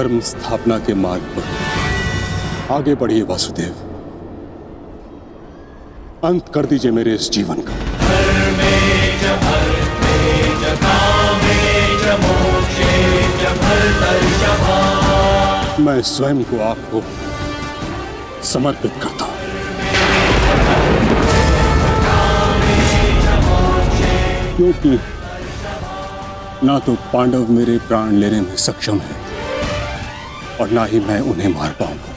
धर्म स्थापना के मार्ग पर आगे बढ़िए वासुदेव। अंत कर दीजिए मेरे इस जीवन का। मैं स्वयं को आपको समर्पित करता हूं। क्योंकि ना तो पांडव मेरे प्राण लेने में सक्षम है और ना ही मैं उन्हें मार पाऊंगा।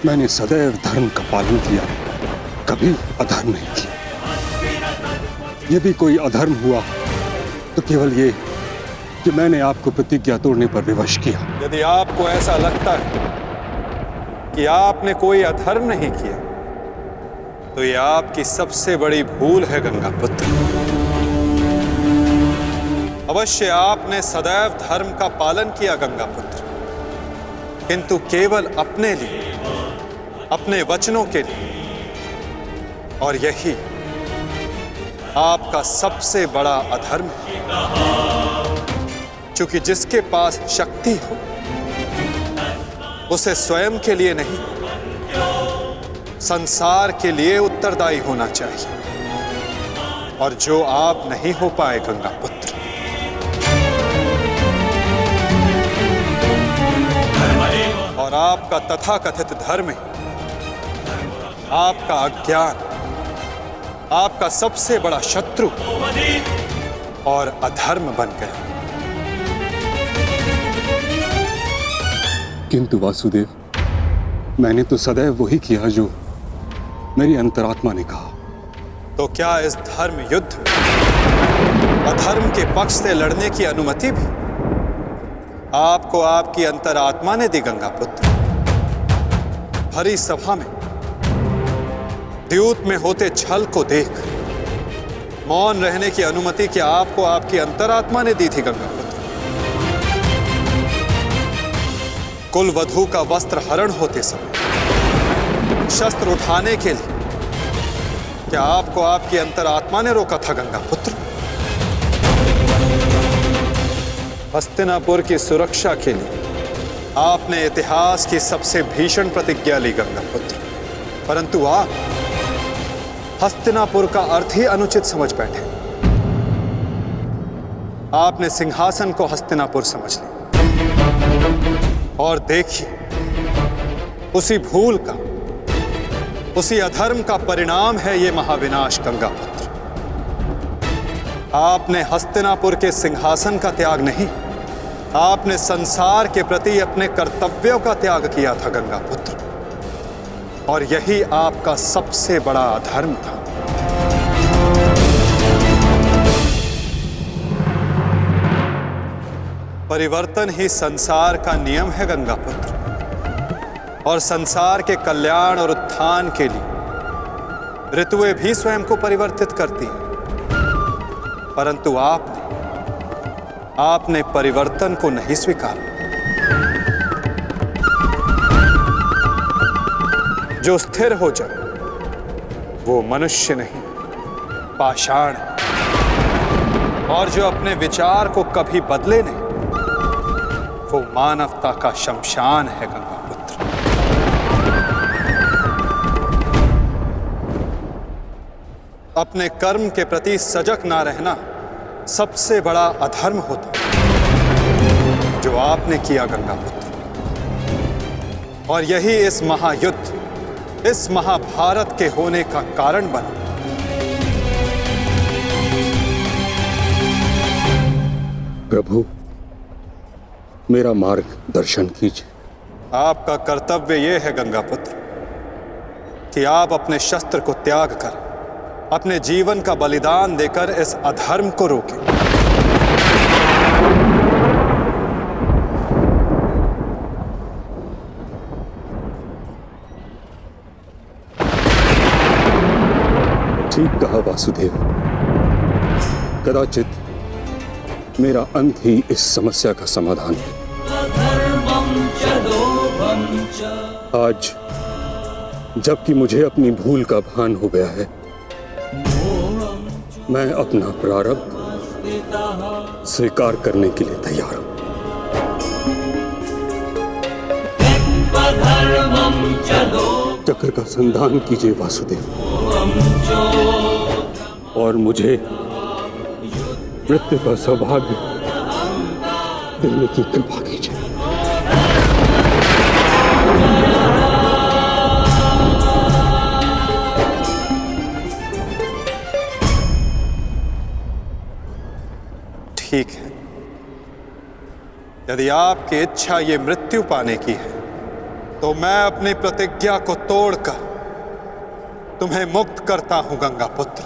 मैंने सदैव धर्म का पालन किया, कभी अधर्म नहीं किया। यदि कोई अधर्म हुआ तो केवल ये कि मैंने आपको प्रतिज्ञा तोड़ने पर विवश किया। यदि आपको ऐसा लगता है कि आपने कोई अधर्म नहीं किया तो यह आपकी सबसे बड़ी भूल है गंगापुत्र। अवश्य आपने सदैव धर्म का पालन किया गंगापुत्र, किंतु केवल अपने लिए, अपने वचनों के लिए। और यही आपका सबसे बड़ा अधर्म है। क्योंकि जिसके पास शक्ति हो उसे स्वयं के लिए नहीं, संसार के लिए उत्तरदायी होना चाहिए, और जो आप नहीं हो पाए गंगापुत्र। और आपका तथाकथित धर्म ही आपका अज्ञान, आपका सबसे बड़ा शत्रु और अधर्म बन गया। किंतु वासुदेव, मैंने तो सदैव वही किया जो मेरी अंतरात्मा ने कहा। तो क्या इस धर्म युद्ध में अधर्म के पक्ष से लड़ने की अनुमति भी आपको आपकी अंतरात्मा ने दी गंगापुत्र? भरी सभा में द्यूत में होते छल को देख मौन रहने की अनुमति क्या आपको आपकी अंतरात्मा ने दी थी गंगापुत्र? कुल वधू का वस्त्र हरण होते समय शस्त्र उठाने के लिए क्या आपको आपकी अंतरात्मा ने रोका था गंगापुत्र? हस्तिनापुर की सुरक्षा के लिए आपने इतिहास की सबसे भीषण प्रतिज्ञा ली गंगापुत्र, परंतु आप हस्तिनापुर का अर्थ ही अनुचित समझ बैठे। आपने सिंहासन को हस्तिनापुर समझ लिया। और देखिए, उसी भूल का, उसी अधर्म का परिणाम है ये महाविनाश गंगापुत्र। आपने हस्तिनापुर के सिंहासन का त्याग नहीं, आपने संसार के प्रति अपने कर्तव्यों का त्याग किया था गंगापुत्र, और यही आपका सबसे बड़ा अधर्म था। परिवर्तन ही संसार का नियम है गंगापुत्र, और संसार के कल्याण और उत्थान के लिए ऋतुएं भी स्वयं को परिवर्तित करती हैं। परंतु आपने परिवर्तन को नहीं स्वीकारा। जो स्थिर हो जाए वो मनुष्य नहीं, पाषाण है। और जो अपने विचार को कभी बदले नहीं, वो मानवता का शमशान है गंगापुत्र। अपने कर्म के प्रति सजग ना रहना सबसे बड़ा अधर्म होता है जो आपने किया गंगापुत्र। और यही इस महायुद्ध, इस महाभारत के होने का कारण बना। प्रभु, मेरा मार्ग दर्शन कीजिए। आपका कर्तव्य यह है गंगापुत्र कि आप अपने शस्त्र को त्याग कर, अपने जीवन का बलिदान देकर इस अधर्म को रोकें। ठीक कहा वासुदेव। कदाचित मेरा अंत ही इस समस्या का समाधान है। आज जबकि मुझे अपनी भूल का भान हो गया है, मैं अपना प्रारब्ध स्वीकार करने के लिए तैयार हूं। चक्र का संधान कीजिए वासुदेव, और मुझे मृत्यु का सौभाग्य देने की कृपा कीजिए। ठीक है, यदि आपकी इच्छा ये मृत्यु पाने की है तो मैं अपनी प्रतिज्ञा को तोड़कर तुम्हें मुक्त करता हूं गंगा पुत्र।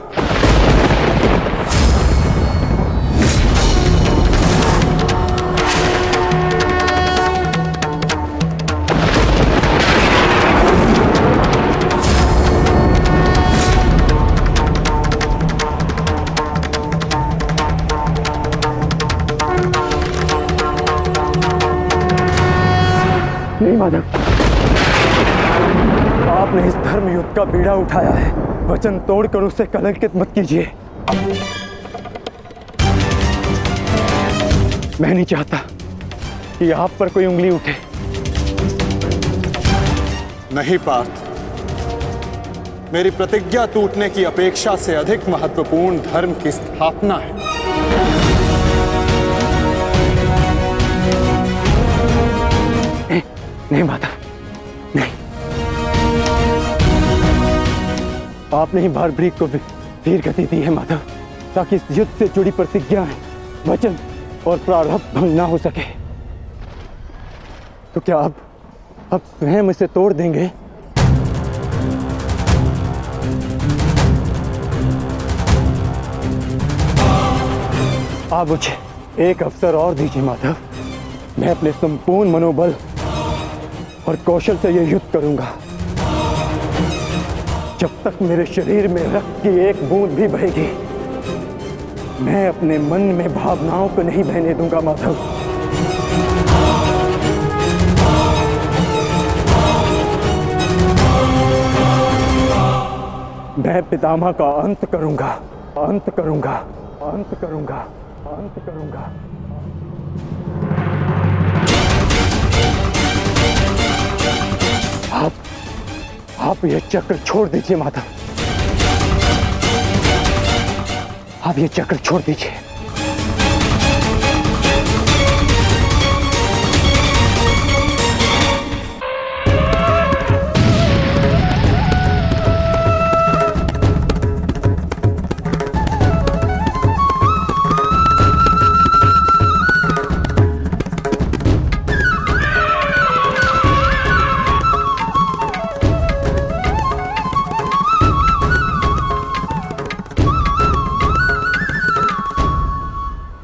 नहीं माधव, आपने इस धर्म युद्ध का बीड़ा उठाया है, वचन तोड़कर उसे कलंकित मत कीजिए। मैं नहीं चाहता कि आप पर कोई उंगली उठे। नहीं पार्थ, मेरी प्रतिज्ञा टूटने की अपेक्षा से अधिक महत्वपूर्ण धर्म की स्थापना है। नहीं माता, नहीं। आपने ही भारभृग को वीर गति दी है माधव, ताकि इस युद्ध से जुड़ी प्रतिज्ञाएं, वचन और प्रारब्ध भंग ना हो सके। तो क्या आप स्वयं इसे तोड़ देंगे? आप मुझे एक अवसर और दीजिए माधव, मैं अपने संपूर्ण मनोबल और कौशल से यह युद्ध करूंगा। जब तक मेरे शरीर में रक्त की एक बूंद भी बहेगी, मैं अपने मन में भावनाओं को नहीं बहने दूंगा माधव। मैं पितामह का अंत करूंगा, अंत करूंगा, अंत करूंगा, अंत करूंगा। आप ये चक्र छोड़ दीजिए माधव, आप ये चक्र छोड़ दीजिए।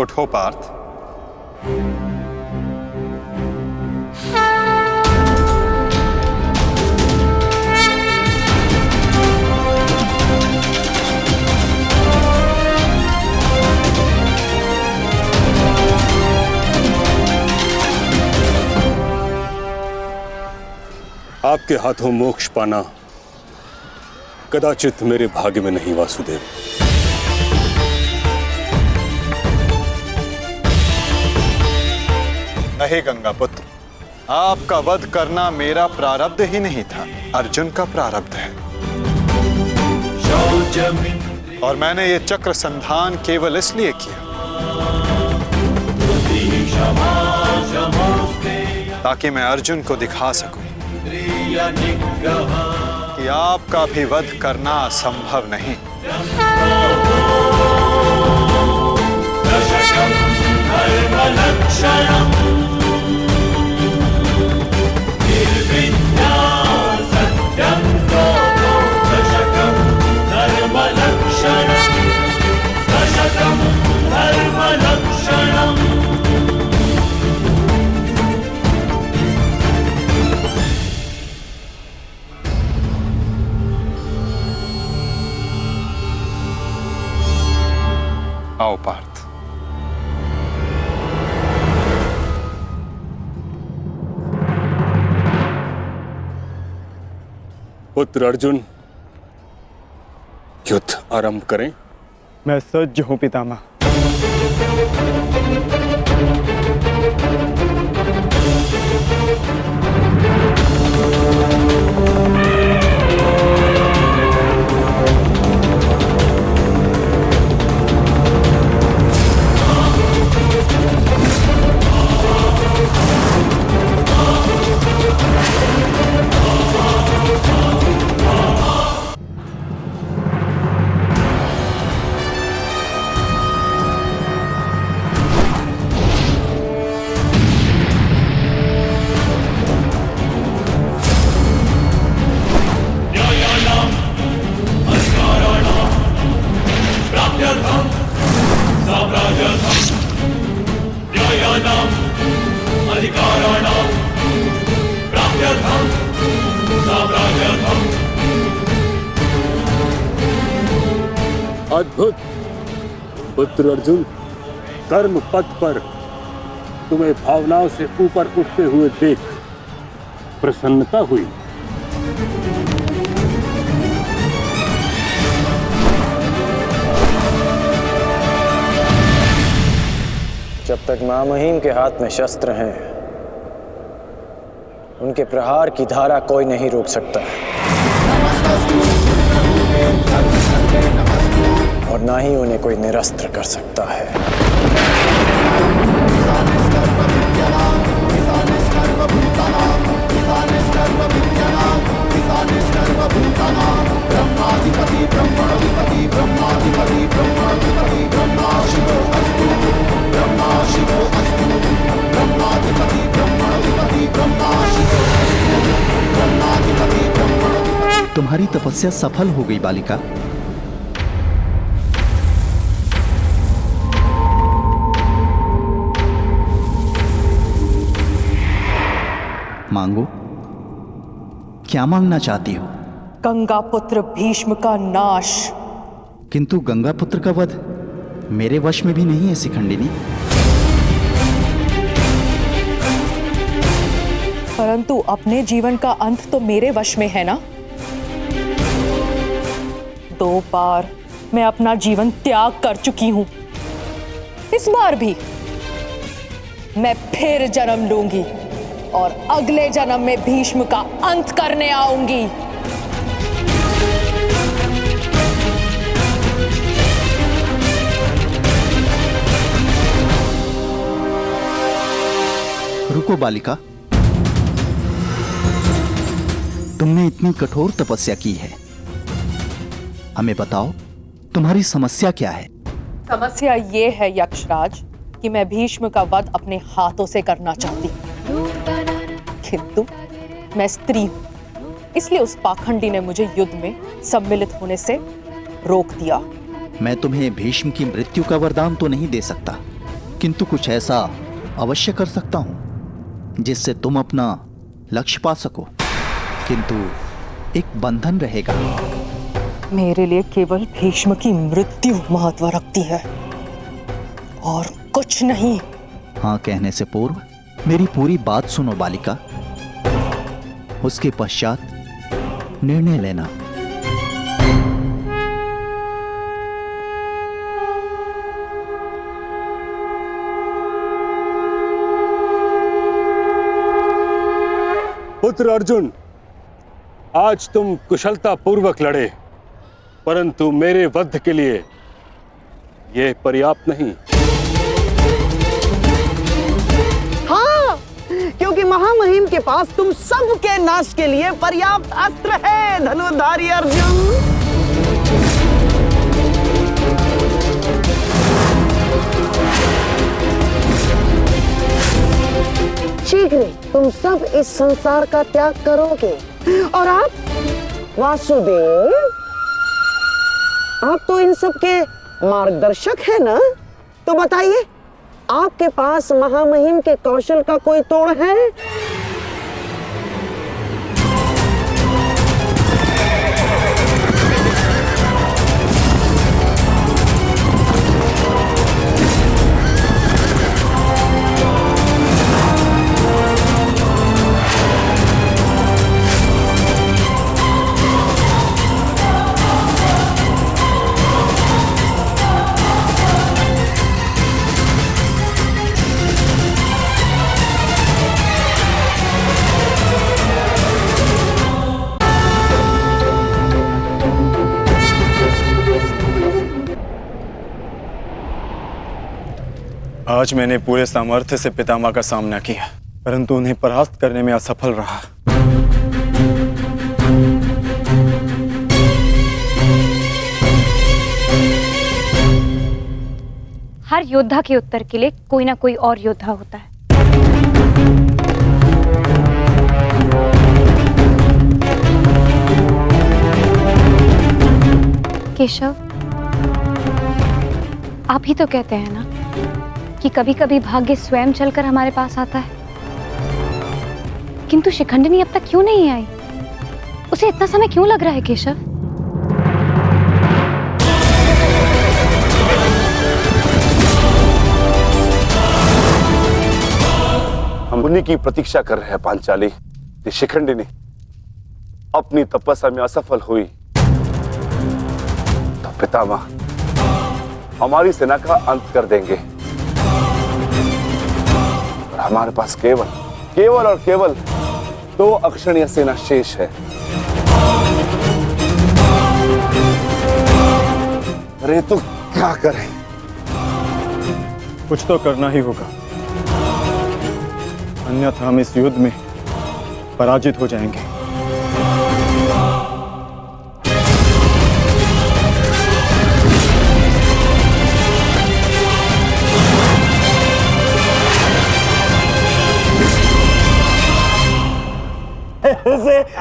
उठो पार्थ। आपके हाथों मोक्ष पाना कदाचित मेरे भाग्य में नहीं वासुदेव। नहीं गंगा पुत्र, आपका वध करना मेरा प्रारब्ध ही नहीं था, अर्जुन का प्रारब्ध है। और मैंने ये चक्र संधान केवल इसलिए किया ताकि मैं अर्जुन को दिखा सकूं कि आपका भी वध करना असंभव नहीं। आओ पार्थ। पुत्र अर्जुन, युद्ध आरंभ करें? मैं सज्ज हूं पितामह। अद्भुत पुत्र अर्जुन, कर्म पथ पर तुम्हें भावनाओं से ऊपर उठते हुए देख प्रसन्नता हुई। जब तक महामहिम के हाथ में शस्त्र हैं, उनके प्रहार की धारा कोई नहीं रोक सकता और ना ही उन्हें कोई निरस्त्र कर सकता है। तुम्हारी तपस्या सफल हो गई बालिका। मांगो, क्या मांगना चाहती हो? गंगा पुत्र भीष्म का नाश। किंतु गंगा पुत्र का वध मेरे वश में भी नहीं है शिखंडिनी। परंतु अपने जीवन का अंत तो मेरे वश में है ना। 2 बार मैं अपना जीवन त्याग कर चुकी हूं। इस बार भी मैं फिर जन्म लूंगी और अगले जन्म में भीष्म का अंत करने आऊंगी। रुको बालिका, तुमने इतनी कठोर तपस्या की है, हमें बताओ तुम्हारी समस्या क्या है? समस्या ये है यक्षराज कि मैं भीष्म का वध अपने हाथों से करना चाहती हूँ, किंतु मैं स्त्री हूं, इसलिए उस पाखंडी ने मुझे युद्ध में सम्मिलित होने से रोक दिया। मैं तुम्हें भीष्म की मृत्यु का वरदान तो नहीं दे सकता, किंतु कुछ ऐसा अवश्य कर सकता हूं जिससे तुम अपना लक्ष्य पा सको, किंतु एक बंधन रहेगा। मेरे लिए केवल भीष्म की मृत्यु महत्व रखती है और कुछ नहीं। हाँ कहने से पूर्व मेरी पूरी बात सुनो बालिका, उसके पश्चात निर्णय लेना। पुत्र अर्जुन, आज तुम कुशलता पूर्वक लड़े, परंतु मेरे वध के लिए यह पर्याप्त नहीं। हाँ, क्योंकि महामहिम के पास तुम सबके नाश के लिए पर्याप्त अस्त्र है धनुर्धारी अर्जुन। शीघ्र तुम सब इस संसार का त्याग करोगे और आप वासुदेव, आप तो इन सब के मार्गदर्शक है ना, तो बताइए आपके पास महामहिम के कौशल का कोई तोड़ है? आज मैंने पूरे सामर्थ्य से पितामह का सामना किया, परंतु उन्हें परास्त करने में असफल रहा। हर योद्धा के उत्तर के लिए कोई ना कोई और योद्धा होता है। केशव, आप ही तो कहते हैं ना कि कभी कभी भाग्य स्वयं चलकर हमारे पास आता है, किंतु शिखंडिनी अब तक क्यों नहीं आई? उसे इतना समय क्यों लग रहा है केशव? हम उन्हीं की प्रतीक्षा कर रहे हैं पांचाली। कि शिखंडिनी अपनी तपस्या में असफल हुई तो पितामह हमारी सेना का अंत कर देंगे और हमारे पास केवल और केवल 2 अक्षणीय सेना शेष है। अरे तो क्या करें? कुछ तो करना ही होगा, अन्यथा हम इस युद्ध में पराजित हो जाएंगे।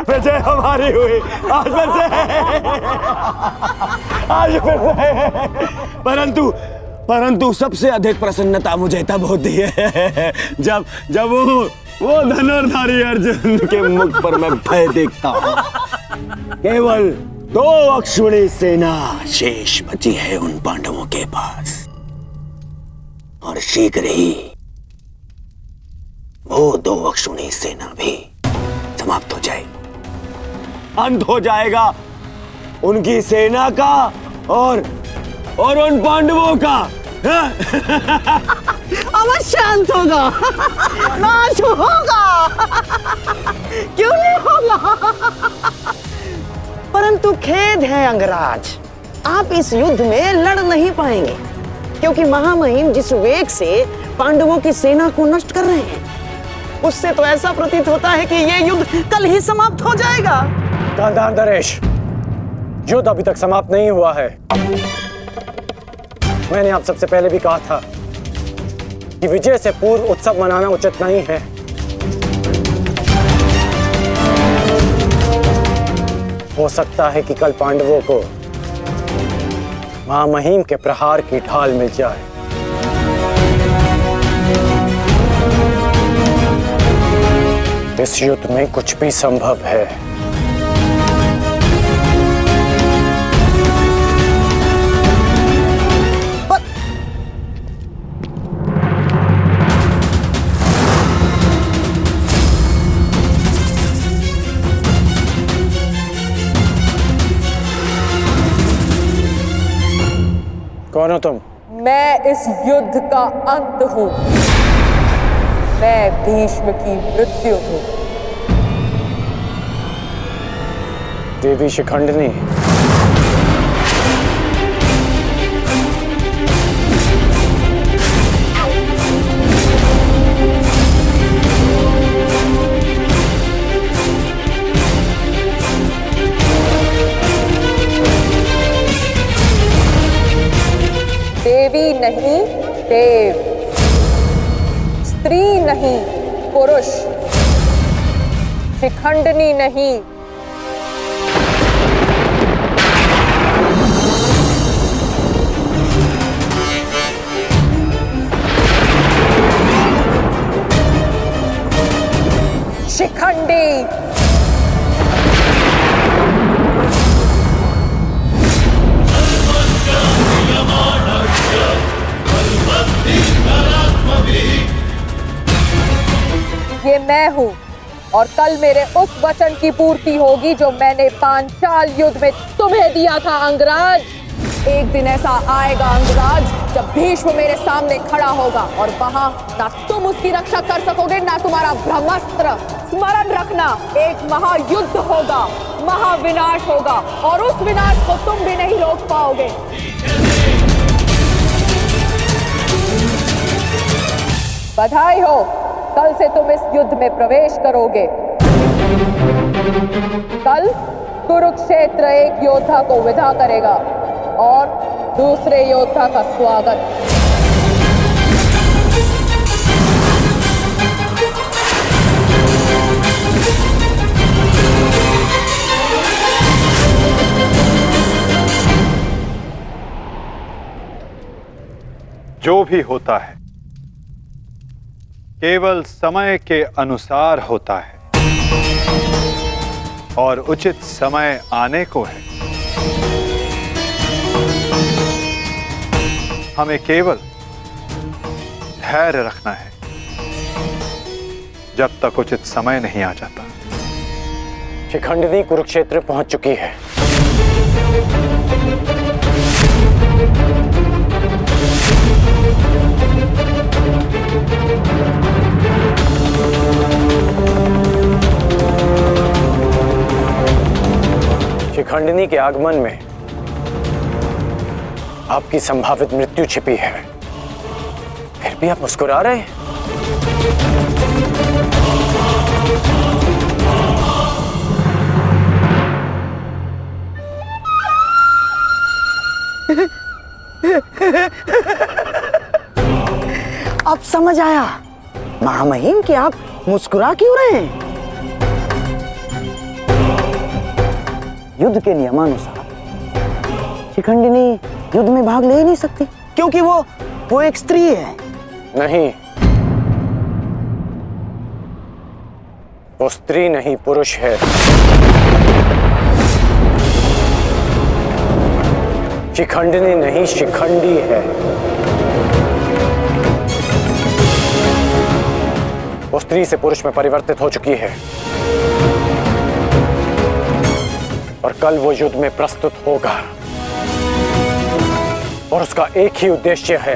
विजय हमारी हुई आज फिर से। परंतु सबसे अधिक प्रसन्नता मुझे तब होती है जब वो धनुर्धारी अर्जुन के मुख पर मैं भय देखता हूँ। केवल 2 अक्षुणी सेना शेष बची है उन पांडवों के पास, और शीघ्र ही वो 2 अक्षुणी सेना भी समाप्त हो जाएगी। अंत हो जाएगा उनकी सेना का और उन पांडवों का। अवश्य अंत होगा, नाश होगा, क्यों नहीं होगा? परंतु खेद है अंगराज, आप इस युद्ध में लड़ नहीं पाएंगे, क्योंकि महामहिम जिस वेग से पांडवों की सेना को नष्ट कर रहे हैं, उससे तो ऐसा प्रतीत होता है कि यह युद्ध कल ही समाप्त हो जाएगा। गांधार नरेश, युद्ध अभी तक समाप्त नहीं हुआ है। मैंने आप सबसे पहले भी कहा था कि विजय से पूर्व उत्सव मनाना उचित नहीं है। हो सकता है कि कल पांडवों को महामहिम के प्रहार की ढाल मिल जाए। इस युद्ध में कुछ भी संभव है। कौन हो तुम? मैं इस युद्ध का अंत हूं। मैं भीष्म की मृत्यु हूं। देवी शिखंडिनी, देवी नहीं देव, स्त्री नहीं पुरुष, शिखंडिनी नहीं। शिखंडी। ये मैं हूं, और कल मेरे उस वचन की पूर्ति होगी जो मैंने पांचाल युद्ध में तुम्हें दिया था अंगराज। एक दिन ऐसा आएगा अंगराज जब भीष्म मेरे सामने खड़ा होगा, और वहां ना तुम उसकी रक्षा कर सकोगे ना तुम्हारा ब्रह्मास्त्र। स्मरण रखना, एक महायुद्ध होगा, महाविनाश होगा, और उस विनाश को तुम भी नहीं रोक पाओगे। बधाई हो, कल से तुम इस युद्ध में प्रवेश करोगे। कल कुरुक्षेत्र एक योद्धा को विदा करेगा और दूसरे योद्धा का स्वागत। जो भी होता है केवल समय के अनुसार होता है और उचित समय आने को है। हमें केवल धैर्य रखना है जब तक उचित समय नहीं आ जाता। शिखंडिनी कुरुक्षेत्र पहुंच चुकी है। शिखंडिनी के आगमन में आपकी संभावित मृत्यु छिपी है, फिर भी आप मुस्कुरा रहे हैं। अब समझ आया महामहिम कि आप मुस्कुरा क्यों रहे हैं। युद्ध के नियमानुसार शिखंडिनी युद्ध में भाग ले ही नहीं सकती, क्योंकि वो एक स्त्री है। नहीं, वो स्त्री नहीं पुरुष है। शिखंडिनी नहीं शिखंडी है। वो स्त्री से पुरुष में परिवर्तित हो चुकी है और कल वो युद्ध में प्रस्तुत होगा और उसका एक ही उद्देश्य है,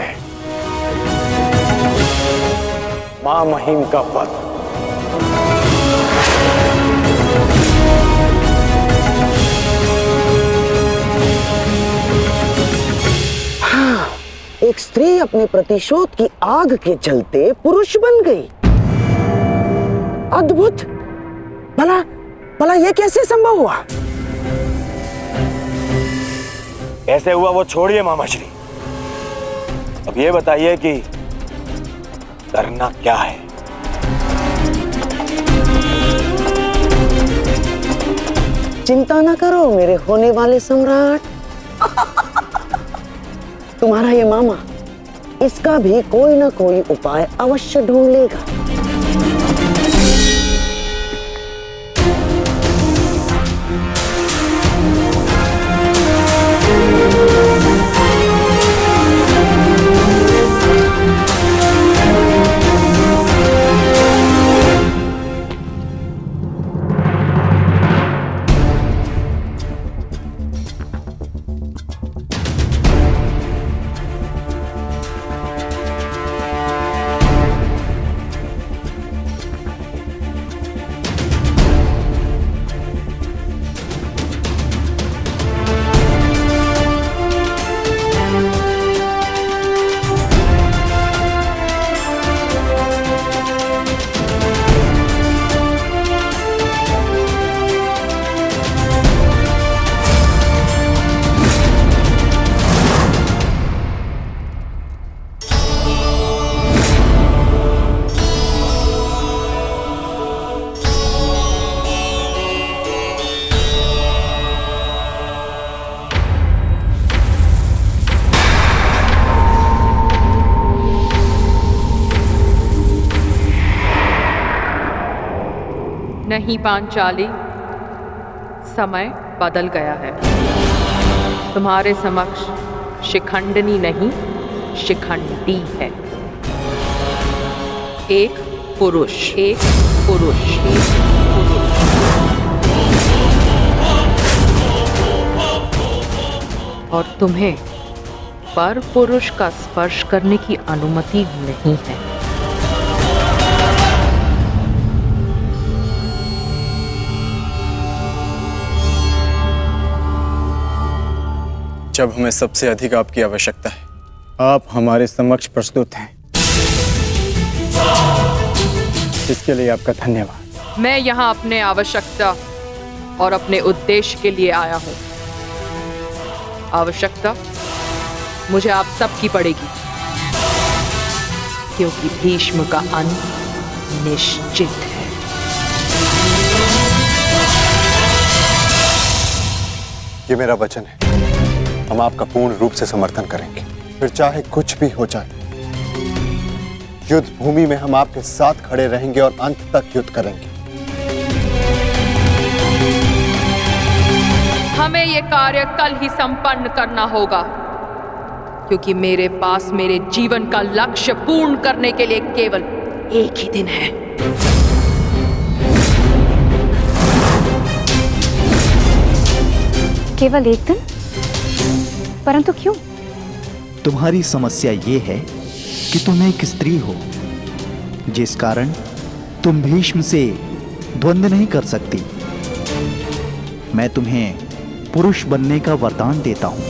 मां महिम का वध। हाँ, एक स्त्री अपने प्रतिशोध की आग के चलते पुरुष बन गई। अद्भुत। भला यह कैसे संभव हुआ? कैसे हुआ वो छोड़िए मामाश्री, अब ये बताइए कि करना क्या है। चिंता न करो मेरे होने वाले सम्राट। तुम्हारा ये मामा इसका भी कोई ना कोई उपाय अवश्य ढूंढ लेगा। नहीं पांचाली, समय बदल गया है। तुम्हारे समक्ष शिखंडिनी नहीं शिखंडी है। एक पुरुष, एक पुरुष, एक पुरुष। और तुम्हें पर पुरुष का स्पर्श करने की अनुमति नहीं है। जब हमें सबसे अधिक आपकी आवश्यकता है, आप हमारे समक्ष प्रस्तुत हैं। इसके लिए आपका धन्यवाद। मैं यहाँ अपने आवश्यकता और अपने उद्देश्य के लिए आया हूँ। आवश्यकता मुझे आप सबकी पड़ेगी, क्योंकि भीष्म का अंत निश्चित है। ये मेरा वचन है, हम आपका पूर्ण रूप से समर्थन करेंगे, फिर चाहे कुछ भी हो जाए। युद्ध भूमि में हम आपके साथ खड़े रहेंगे और अंत तक युद्ध करेंगे। हमें यह कार्य कल ही संपन्न करना होगा, क्योंकि मेरे पास मेरे जीवन का लक्ष्य पूर्ण करने के लिए केवल एक ही दिन है। केवल एक दिन? परंतु क्यों? तुम्हारी समस्या ये है कि तुम एक स्त्री हो, जिस कारण तुम भीष्म से द्वंद्व नहीं कर सकती। मैं तुम्हें पुरुष बनने का वरदान देता हूं,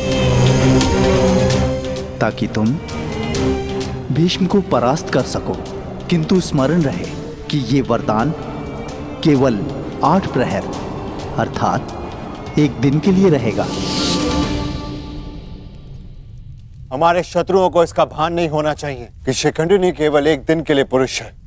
ताकि तुम भीष्म को परास्त कर सको। किंतु स्मरण रहे कि ये वरदान केवल 8 प्रहर अर्थात एक दिन के लिए रहेगा। हमारे शत्रुओं को इसका भान नहीं होना चाहिए कि शिखंडिनी केवल एक दिन के लिए पुरुष है।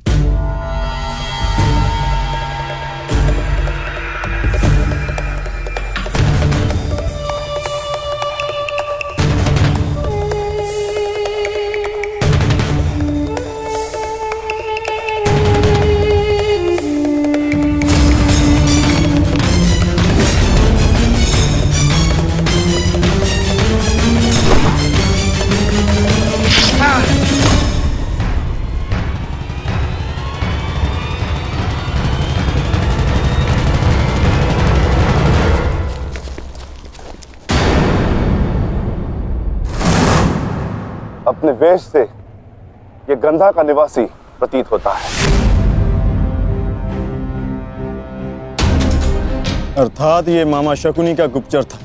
अपने वेश से ये गंधा का निवासी प्रतीत होता है। अर्थात ये मामा शकुनी का गुप्तचर था।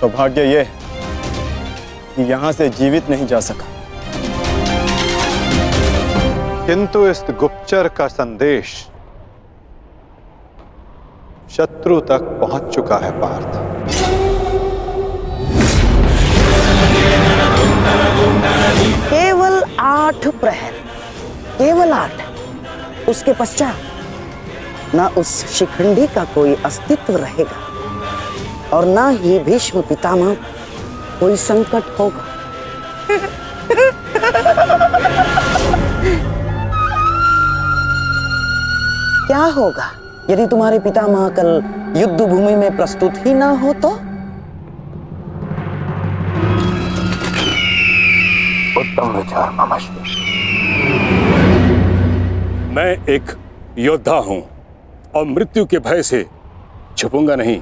सौभाग्य ये कि यहां से जीवित नहीं जा सका। किंतु इस गुप्तचर का संदेश शत्रु तक पहुंच चुका है पार्थ। केवल 8 प्रहर, केवल 8। उसके पश्चात ना उस शिखंडी का कोई अस्तित्व रहेगा और ना ही भीष्म पितामह कोई संकट होगा। क्या होगा यदि तुम्हारे पितामह कल युद्ध भूमि में प्रस्तुत ही ना हो तो? उत्तम विचार मामाश्री। मैं एक योद्धा हूं और मृत्यु के भय से छुपूंगा नहीं।